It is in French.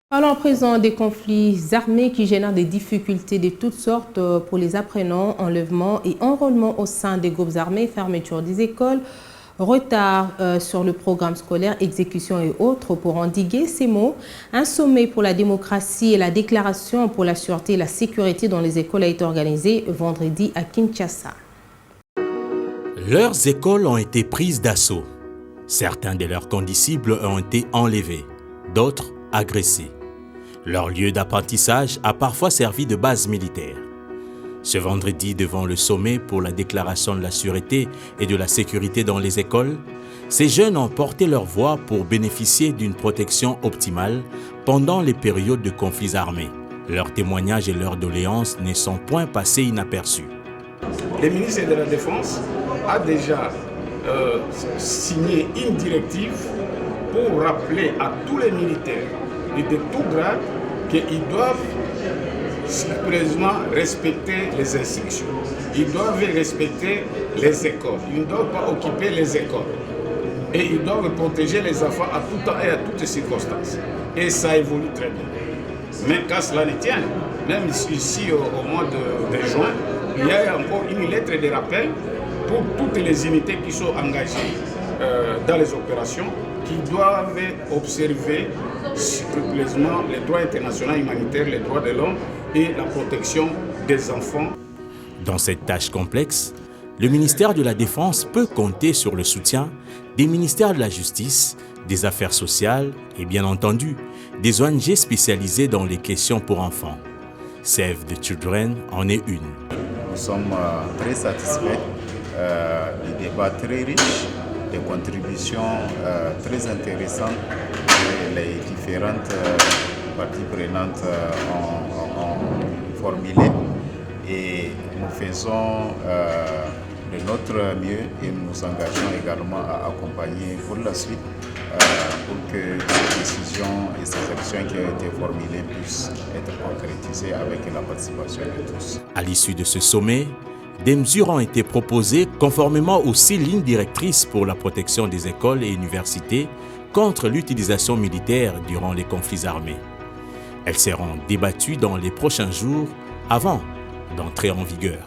Parlons à présent des conflits armés qui génèrent des difficultés de toutes sortes pour les apprenants, enlèvements et enrôlements au sein des groupes armés, fermeture des écoles, retard sur le programme scolaire, exécution et autres. Pour endiguer ces maux, un sommet pour la démocratie et la déclaration pour la sûreté et la sécurité dans les écoles a été organisé vendredi à Kinshasa. Leurs écoles ont été prises d'assaut. Certains de leurs condisciples ont été enlevés, d'autres agressés. Leur lieu d'apprentissage a parfois servi de base militaire. Ce vendredi, devant le sommet pour la déclaration de la sûreté et de la sécurité dans les écoles, ces jeunes ont porté leur voix pour bénéficier d'une protection optimale pendant les périodes de conflits armés. Leurs témoignages et leurs doléances ne sont point passés inaperçus. Le ministre de la Défense a déjà signé une directive pour rappeler à tous les militaires et de tout grade qu'ils doivent scrupuleusement respecter les instructions. Ils doivent respecter les écoles. Ils ne doivent pas occuper les écoles. Et ils doivent protéger les enfants à tout temps et à toutes circonstances. Et ça évolue très bien. Mais quand cela ne tient, même ici au mois de juin, il y a encore une lettre de rappel pour toutes les unités qui sont engagées dans les opérations, qui doivent observer scrupuleusement les droits internationaux humanitaires, les droits de l'homme et la protection des enfants. Dans cette tâche complexe, le ministère de la Défense peut compter sur le soutien des ministères de la Justice, des Affaires sociales et bien entendu des ONG spécialisées dans les questions pour enfants. Save the Children en est une. Nous sommes très satisfaits du débat très riche, des contributions très intéressantes que les différentes parties prenantes ont formulées. Et nous faisons de notre mieux et nous nous engageons également à accompagner pour la suite pour que ces décisions et ces actions qui ont été formulées puissent être concrétisées avec la participation de tous. À l'issue de ce sommet, des mesures ont été proposées conformément aux 6 lignes directrices pour la protection des écoles et universités contre l'utilisation militaire durant les conflits armés. Elles seront débattues dans les prochains jours avant d'entrer en vigueur.